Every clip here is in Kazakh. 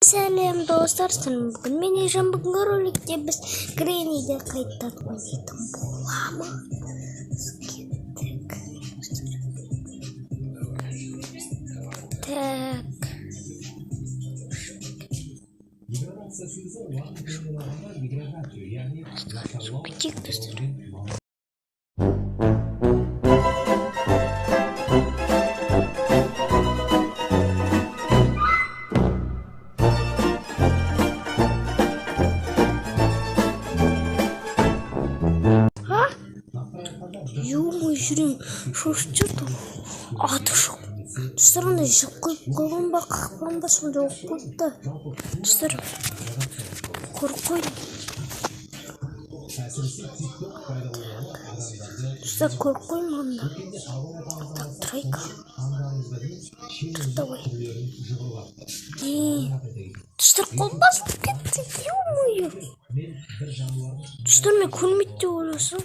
Сәлем достар, бүгін мен ежен бүгінгі роликте біз Гренниді қайтып ойнайтын боламыз. Так. Достар. Ё-моё, жүрем, шошып там аты жоқ. Достар, ондай жып қойған ба, қақпан ба, сондай оқып қойыпты. Достар, қорқойын. Достар, қорқойын мында. Так, тұрайық. Давай. Достар, қол басылып кетті, ё-моё. Достар, мен көрмейді деп ойласам.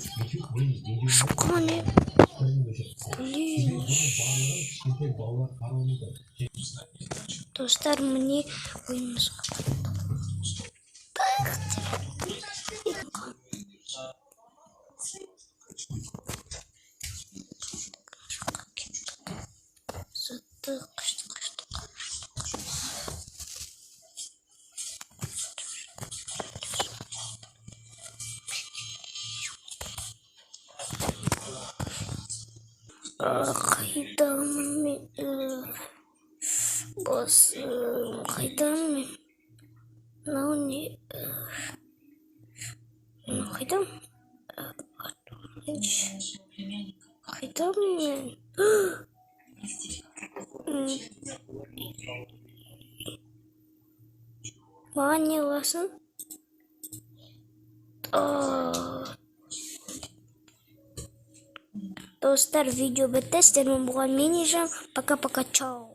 Шыққан не? Блин. Достар, міне ойымызға. Қайдамын мен? Қайдамын мен? Мынау не? Қайдам? Қайдамын мен? Маған не қыласың? Достар, видео бітті. Сіздермен болған мен ежен. Пока-пока, чао.